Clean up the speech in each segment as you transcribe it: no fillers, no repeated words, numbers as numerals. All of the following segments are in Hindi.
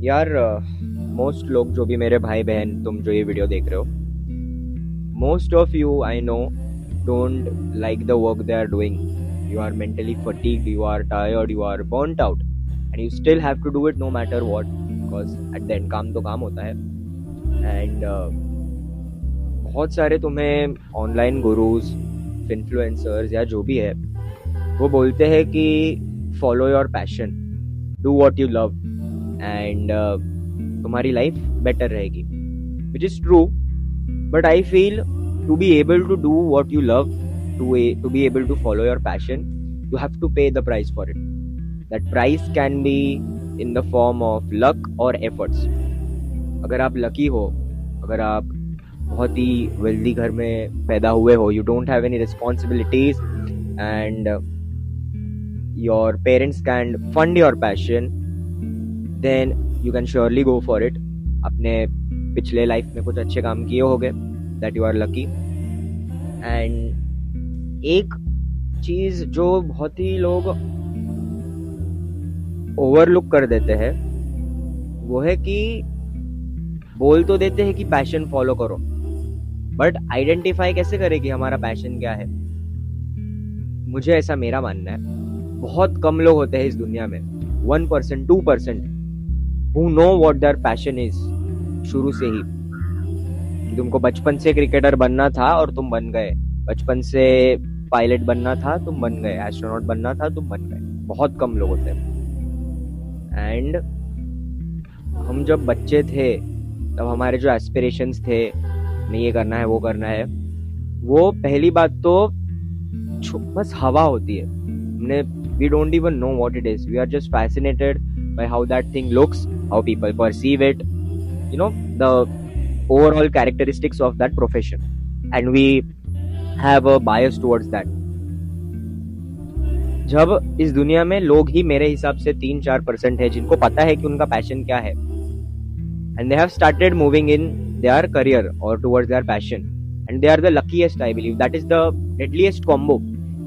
यार मोस्ट लोग जो भी मेरे भाई बहन तुम जो ये वीडियो देख रहे हो, most of you I know don't like the work they are doing. You are mentally fatigued, you are tired, you are burnt out, and you still have to do it no matter what, because at the end काम तो काम होता है. And बहुत सारे तुम्हें ऑनलाइन गुरुज, इन्फ्लुएंसर्स या जो भी है वो बोलते हैं कि follow your passion, do what you love, and तुम्हारी लाइफ बेटर रहेगी, which is true. But I feel to be able to do what you love, to be able to follow your passion, you have to pay the price for it. That price can be in the form of luck or efforts. अगर आप लकी हो, अगर आप बहुत ही वेल्दी घर में पैदा हुए हो, you don't have any responsibilities, and your parents can fund your passion, then you can surely go for it. अपने पिछले लाइफ में कुछ अच्छे काम किए होगे, that you are lucky. And एक चीज जो बहुत ही लोग ओवरलुक कर देते हैं वो है कि बोल तो देते हैं कि पैशन फॉलो करो, बट आइडेंटिफाई कैसे करें कि हमारा पैशन क्या है. मुझे ऐसा मेरा मानना है, बहुत कम लोग होते हैं इस दुनिया में, 1% 2% who know what their passion is. शुरू से ही कि तुमको बचपन से क्रिकेटर बनना था और तुम बन गए, बचपन से पायलट बनना था तुम बन गए, एस्ट्रोनॉट बनना था तुम बन गए. बहुत कम लोग होते हैं. एंड हम जब बच्चे थे तब हमारे जो एस्पिरेशंस थे, हमें ये करना है वो करना है, वो पहली बात तो बस हवा होती है. हमने we don't even know what it is, we are just fascinated by how that thing looks, how people perceive it, you know, the overall characteristics of that profession, and we have a bias towards that. जब इस दुनिया में लोग ही मेरे हिसाब से 3-4% है जिनको पता है कि उनका पैशन क्या है, and they have started moving in their career or towards their passion, and they are the luckiest, I believe. That is the deadliest combo.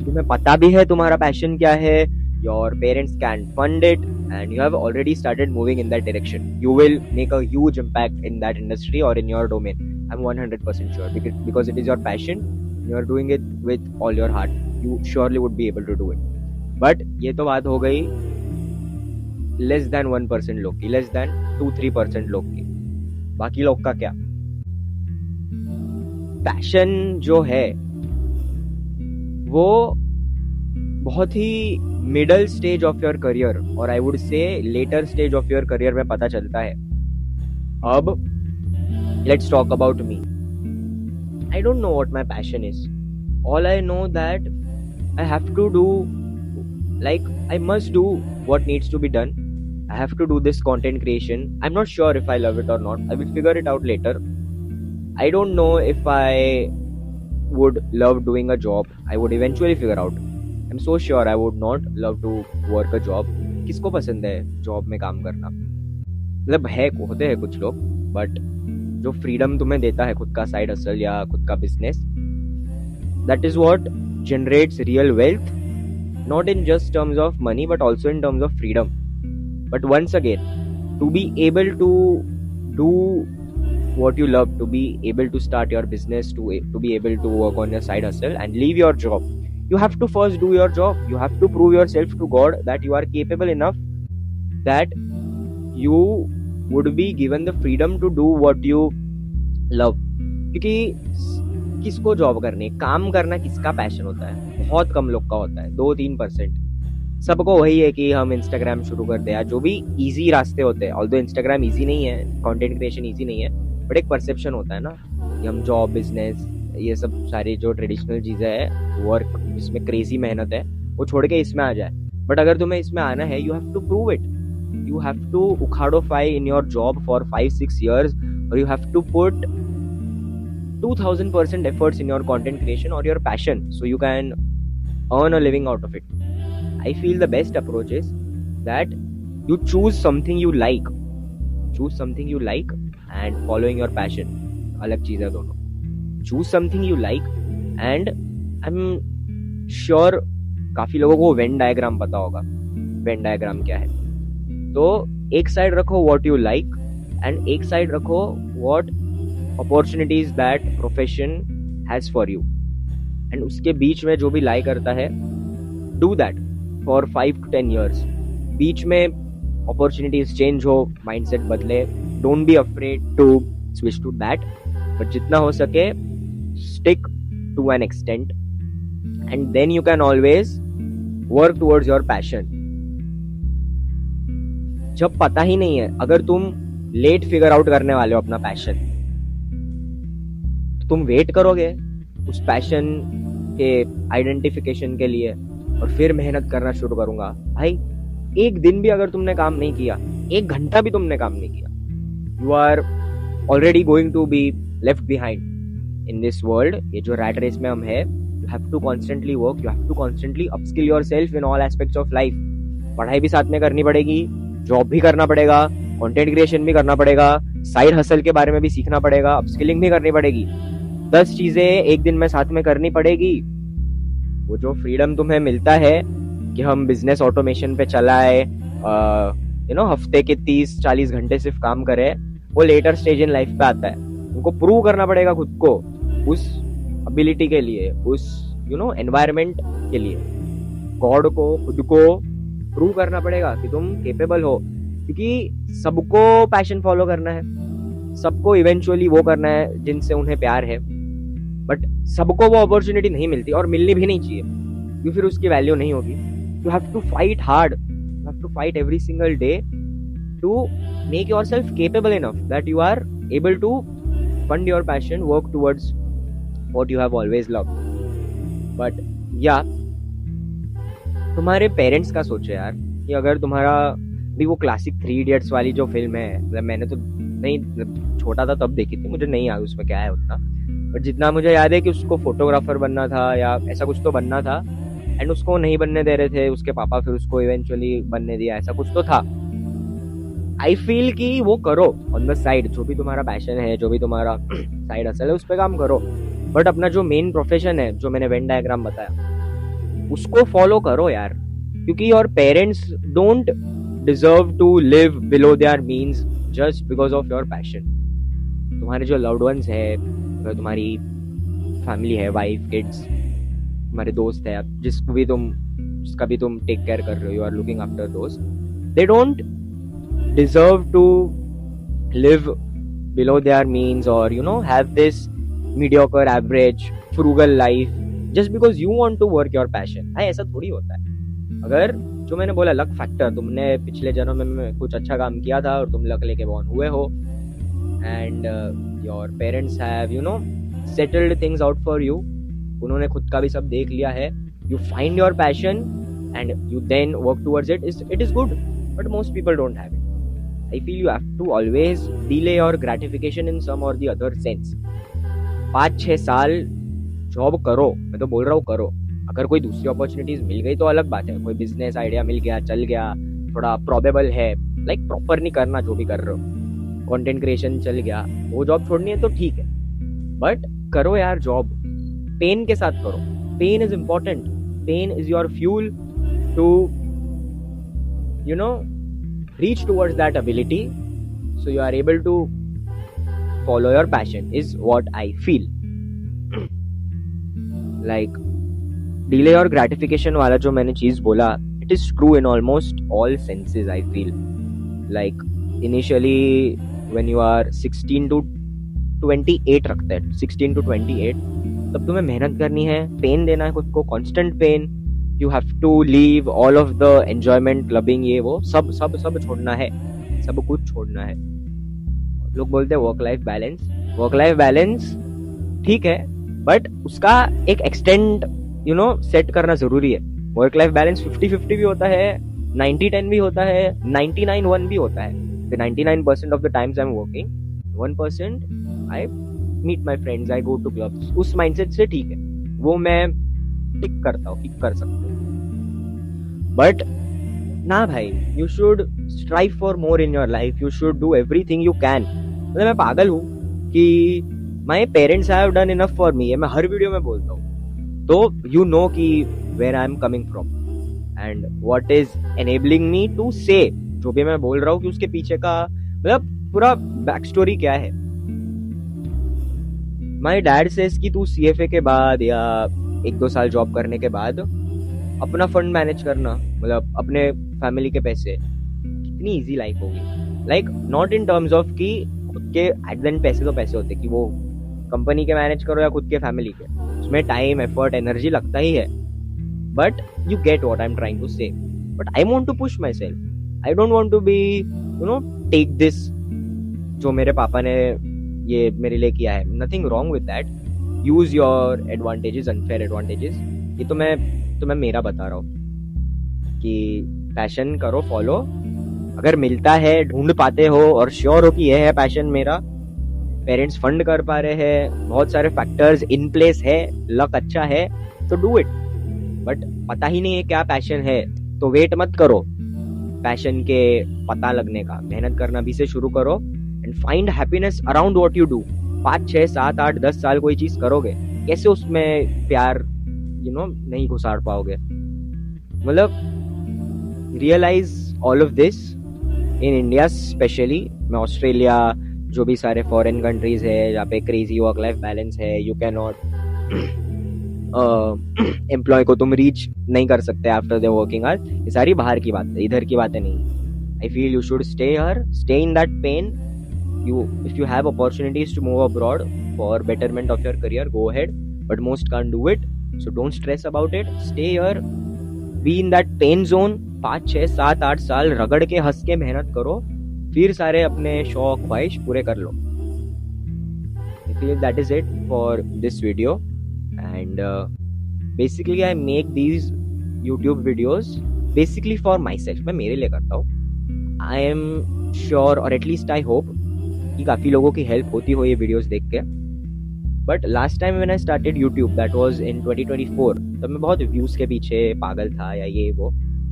तुम्हें पता भी है तुम्हारा पैशन क्या है, your parents can fund it, and you have already started moving in that direction. You will make a huge impact in that industry or in your domain. I'm 100% sure, because it is your passion. You are doing it with all your heart. You surely would be able to do it. But ये तो बात हो गई less than 1% लोग की, less than 2-3% लोग की. बाकी लोग का क्या? पैशन जो है वो बहुत ही middle stage of your career, और I would say later stage of your career में पता चलता है. अब let's talk about me. I don't know what my passion is. All I know that I have to do, like, I must do what needs to be done. I have to do this content creation. I'm not sure if I love it or not. I will figure it out later. I don't know if I would love doing a job. I would eventually figure out. I'm so sure I would not love to work a job. किसको पसंद है जॉब में काम करना? मतलब है, होते हैं कुछ लोग, बट जो फ्रीडम तुम्हें देता है खुद का साइड हसल या खुद का business, that is what generates real wealth, not in just terms of money but also in terms of freedom. But once again, to be able to do what you love, to be able to start your business, to be able to work on your side hustle and leave your job, you have to first do your job. You have to prove yourself to God that you are capable enough, that you would be given the freedom to do what you love. क्योंकि किसको जॉब करनी, काम करना किसका पैशन होता है? बहुत कम लोग का होता है, 2-3%. सबको वही है कि हम इंस्टाग्राम शुरू कर दे, या जो भी इजी रास्ते होते हैं. ऑल्दो इंस्टाग्राम इजी नहीं है, कंटेंट क्रिएशन इजी नहीं है, बट एक परसेप्शन होता है ना कि हम जॉब, बिजनेस, ये सब सारी जो ट्रेडिशनल चीज़ें है, वर्क जिसमें क्रेजी मेहनत है, वो छोड़ के इसमें आ जाए. बट अगर तुम्हें इसमें आना है, you have to prove it. You have to ukadofy in your job for 5-6 years, or you have to put 2000% efforts in your content creation or your passion, so you can earn a living out of it. I feel the best approach is that you choose something you like. Choose something you like and following your passion. अलग चीज़ है दोनों. Choose something you like, and I'm sure काफ़ी लोगों को वेन डायग्राम पता होगा. वेन डायग्राम क्या है? तो एक साइड रखो व्हाट यू लाइक एंड एक साइड रखो what opportunities that profession has for you, and उसके बीच में जो भी लाई करता है do that for 5 to 10 years. बीच में अपॉर्चुनिटीज चेंज हो, माइंडसेट बदले, don't be afraid to switch to that, but जितना हो सके stick to an extent and then you can always work towards your passion. जब पता ही नहीं है, अगर तुम लेट फिगर आउट करने वाले हो अपना पैशन, तो तुम वेट करोगे उस पैशन के आइडेंटिफिकेशन के लिए और फिर मेहनत करना शुरू करूंगा. भाई एक दिन भी अगर तुमने काम नहीं किया, 1 घंटा भी तुमने काम नहीं किया, you are already going to be left behind in this world. ये जो रैट रेस में हम है, you have to constantly work, you have to constantly upskill yourself in all aspects of life. पढ़ाई भी साथ में करनी पड़ेगी, जॉब भी करना पड़ेगा, कंटेंट क्रिएशन भी करना पड़ेगा, साइड हसल के बारे में भी सीखना पड़ेगा, अपस्किलिंग भी करनी पड़ेगी. 10 चीजें एक दिन में साथ में करनी पड़ेगी. वो जो फ्रीडम तुम्हें मिलता है कि हम बिजनेस ऑटोमेशन पे चलाए, हफ्ते के 30-40 घंटे सिर्फ काम करें, वो लेटर स्टेज इन लाइफ पे आता है. उनको प्रूव करना पड़ेगा खुद को उस एबिलिटी के लिए, उस एनवायरमेंट के लिए. गॉड को, खुद को प्रूव करना पड़ेगा कि तुम केपेबल हो, क्योंकि सबको पैशन फॉलो करना है, सबको इवेंचुअली वो करना है जिनसे उन्हें प्यार है, बट सबको वो अपॉर्चुनिटी नहीं मिलती और मिलनी भी नहीं चाहिए, क्योंकि फिर उसकी वैल्यू नहीं होगी. You have to fight hard, you have to fight every single day to make yourself capable enough that you are able to fund your passion, work towards what you have always loved. But या तुम्हारे पेरेंट्स का सोचो यार, कि अगर तुम्हारा भी वो क्लासिक 3 इडियट्स वाली जो फिल्म है, मतलब मैंने तो नहीं, छोटा था तब देखी थी, मुझे नहीं याद उसमें क्या है उतना, बट जितना मुझे याद है कि उसको फोटोग्राफर बनना था या ऐसा कुछ तो बनना था, एंड उसको नहीं बनने दे रहे थे उसके पापा, फिर उसको इवेंचुअली बनने दिया, ऐसा कुछ तो था. आई फील कि वो करो ऑन द साइड, जो भी तुम्हारा पैशन है, जो भी तुम्हारा साइड हसल है, उस पर काम करो, बट अपना जो मेन प्रोफेशन है, जो मैंने वेन डायग्राम बताया, उसको फॉलो करो यार. क्योंकि your parents don't deserve to live below their means just because of your passion. तुम्हारे जो लव्ड वंस है, तुम्हारी फैमिली है, वाइफ, किड्स, तुम्हारे दोस्त है, जिसका भी तुम टेक केयर कर रहे हो, you are looking after those, they don't deserve to live below their means और have this mediocre, average, frugal life just because you want to work your passion. ऐसा थोड़ी होता है. अगर जो मैंने बोला लक फैक्टर, तुमने पिछले जन्म में कुछ अच्छा काम किया था और तुम लक लेके बॉर्न हुए हो, and your parents have settled things out for you, उन्होंने खुद का भी सब देख लिया है, you find your passion and you then work towards it, it is good, but most people don't have it. I feel you have to always delay your gratification in some or the other sense. 5-6 साल जॉब करो, मैं तो बोल रहा हूँ करो. अगर कोई दूसरी अपॉर्चुनिटीज मिल गई तो अलग बात है, कोई बिजनेस आइडिया मिल गया, चल गया, थोड़ा प्रोबेबल है, लाइक प्रॉपर नहीं करना जो भी कर रहे हो, कंटेंट क्रिएशन चल गया, वो जॉब छोड़नी है तो ठीक है, बट करो यार जॉब, पेन के साथ करो. Pain is important, pain is your fuel to reach towards that ability, so you are able to follow your passion, is what I feel. Like delay or gratification वाला जो मैंने चीज बोला, it is true in almost all senses. I feel like initially when you are 16 to 28 रखते हैं, 16 to 28, तब तुम्हें मेहनत करनी है, पेन देना है खुद को, constant pain. You have to leave all of the enjoyment, clubbing, ये वो सब छोड़ना है, सब कुछ छोड़ना है. लोग बोलते हैं वर्क लाइफ बैलेंस ठीक है, बट उसका एक एक्सटेंट सेट करना जरूरी है. वर्क लाइफ बैलेंस 50-50 भी होता है, 90-10 भी होता है, 99-1 भी होता है. 99% of the times I'm working, 1% I meet my friends, I go to clubs. उस माइंडसेट से ठीक है, वो मैं टिक करता हूँ, टिक कर सकते हो. बट ना भाई, you should strive for more in your life, you should do everything you can. मतलब मैं पागल हूँ कि my parents have done enough for me, मैं हर वीडियो में बोलता हूँ. तो यू नो कि where I am coming from and what is enabling me to say जो भी मैं बोल रहा हूँ कि उसके पीछे का मतलब पूरा बैक स्टोरी क्या है। माई डैड सेज कि तू CFA के बाद या 1-2 साल जॉब करने के बाद अपना फंड मैनेज करना, मतलब अपने फैमिली के पैसे, कितनी इजी लाइफ होगी। Like not in terms of कि खुद के एट द एंड पैसे तो पैसे होते कि वो कंपनी के मैनेज करो या खुद के फैमिली के, उसमें टाइम एफर्ट एनर्जी लगता ही है, but you get what I am trying to say. But I want to push myself, I don't want to be take this जो मेरे पापा ने ये मेरे लिए किया है, nothing wrong with that, use your advantages, unfair advantages. ये तो मैं मेरा बता रहा हूँ कि पैशन करो फॉलो, अगर मिलता है, ढूंढ पाते हो और श्योर हो कि ये है पैशन मेरा, पेरेंट्स फंड कर पा रहे हैं, बहुत सारे फैक्टर्स इन प्लेस है, लक अच्छा है, तो डू इट। बट पता ही नहीं है क्या पैशन है तो वेट मत करो पैशन के पता लगने का, मेहनत करना भी से शुरू करो and find happiness around what you do. 5, 6, 7, 8, 10 साल कोई चीज करोगे, कैसे उसमें प्यार नहीं घुसाड़ पाओगे। मतलब realise all of this in India specially. मैं ऑस्ट्रेलिया, जो भी सारे फॉरेन कंट्रीज है जहाँ पे क्रेजी वर्क लाइफ बैलेंस है, यू कैन नॉट एम्प्लॉय को तुम रीच नहीं कर सकते आफ्टर द वर्किंग आवर्स, ये सारी बाहर की बात है, इधर की बातें नहीं। आई feel you should stay here, stay in that pain. If you have opportunities to move abroad for betterment of your career, go ahead, but most can't do it, so don't stress about it. Stay here, be in that pain zone, 5, 6, 7, 8 साल रगड़ के हंस के मेहनत करो, फिर सारे अपने शौक ख्वाहिश पूरे कर लो। I feel that is it for this video, and basically I make these YouTube videos basically for myself, मैं मेरे लिए करता हूँ। I am sure, or at least I hope, कि काफी लोगों की हेल्प होती हो ये वीडियोस देख के। But last time when I started YouTube, that was in 2024, तब मैं बहुत व्यूज के पीछे पागल था या ये वो।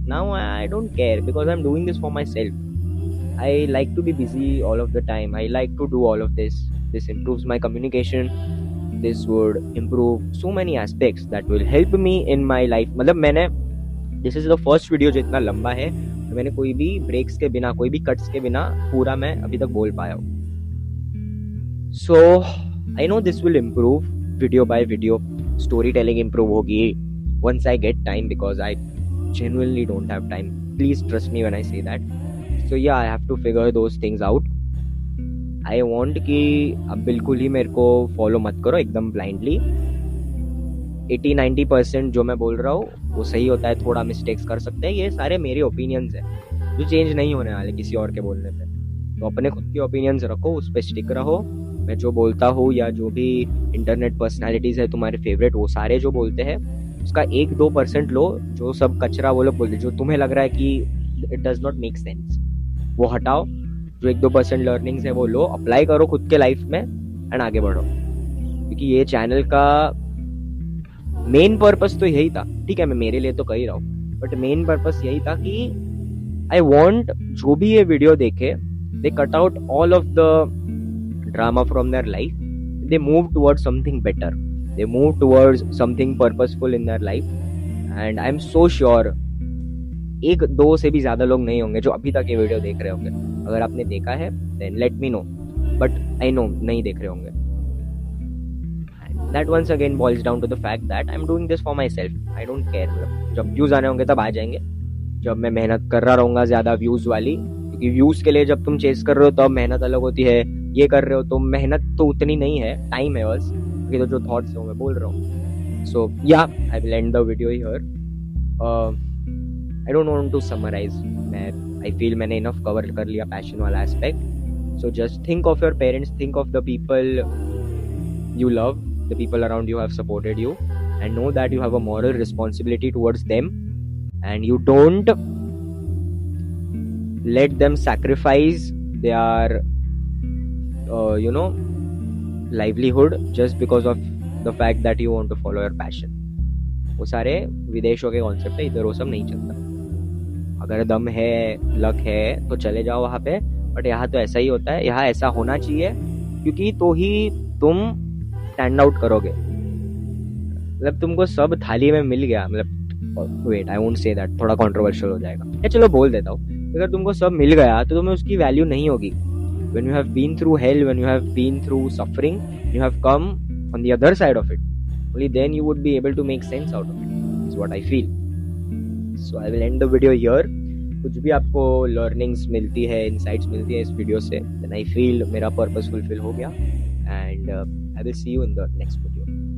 Now I don't care because I am doing this for myself. I like to be busy all of the time, I like to do all of this improves my communication, this would improve so many aspects that will help me in my life. मतलब this is the first video जो इतना लंबा है, मैंने कोई भी ब्रेक्स के बिना, कोई भी कट्स के बिना पूरा मैं अभी तक बोल पाया हूँ। So I know this will improve video by video, storytelling improve होगी once I get time, because I genuinely don't have time. Please trust me when I say that. So yeah, I have to figure those things out. I want कि अब बिल्कुल ही मेरे को फॉलो मत करो एकदम ब्लाइंडली। 80-90% जो मैं बोल रहा हूँ वो सही होता है, थोड़ा मिस्टेक्स कर सकते हैं, ये सारे मेरे ओपिनियंस हैं जो चेंज नहीं होने वाले किसी और के बोलने पे। तो अपने खुद के ओपिनियंस रखो, उस पर स्टिक रहो। मैं जो बोलता हूँ या जो भी इंटरनेट पर्सनालिटीज है तुम्हारे फेवरेट, वो सारे जो बोलते हैं उसका 1-2% लो, जो सब कचरा वो लोग बोलते, जो तुम्हें लग रहा है कि it does not make sense, वो हटाओ। जो 1-2% लर्निंग्स है वो लो, अप्लाई करो खुद के लाइफ में एंड आगे बढ़ो। क्योंकि ये चैनल का मेन पर्पस तो यही था, ठीक है मैं मेरे लिए तो कह ही रहा हूँ, बट मेन पर्पस यही था कि आई वॉन्ट जो भी ये वीडियो देखे, they cut out all of the drama from their life, they move towards something better, they move towards something purposeful in their life, and I am so sure 1-2 से भी ज्यादा लोग नहीं होंगे जो अभी तक ये वीडियो देख रहे होंगे। अगर आपने देखा है then let me know, but I know नहीं देख रहे होंगे। And that once again boils down to the fact that I am doing this for myself, I don't care। जब व्यूज आने होंगे तब आ जाएंगे, जब मैं मेहनत कर रहा रहूंगा ज्यादा व्यूज वाली, क्योंकि व्यूज के लिए जब तुम चेस कर रहे हो तब मेहनत अलग होती है, ये कर रहे हो तो मेहनत तो उतनी नहीं है, टाइम है बस। ये तो जो थॉट्स है मैं बोल रहा हूँ। So yeah I will end the video here. I don't want to summarise, I feel मैंने इनफ कवर कर लिया पैशन वाला aspect. So just think of your parents, think of the people you love, the people around you have supported you, and know that you have a moral responsibility towards them, and you don't let them sacrifice their livelihood just because of the fact that you want to follow your passion. वो सारे विदेशों के कॉन्सेप्ट है, इधर वो सब नहीं चलता। अगर दम है, लक है तो चले जाओ वहाँ पे, बट यहाँ तो ऐसा ही होता है, यहाँ ऐसा होना चाहिए क्योंकि तो ही तुम स्टैंड आउट करोगे। मतलब तुमको सब थाली में मिल गया, मतलब wait I won't say that, थोड़ा कंट्रोवर्शियल हो जाएगा, या चलो बोल देता हूँ, अगर तुमको सब मिल गया तो तुम्हें उसकी वैल्यू नहीं होगी. When you have been through hell, when you have been through suffering, you have come on the other side of it. Only then you would be able to make sense out of it. Is what I feel. So I will end the video here. कुछ भी आपको learnings मिलती है, insights मिलती है इस वीडियो से, then I feel मेरा purpose fulfill हो गया. And I will see you in the next video.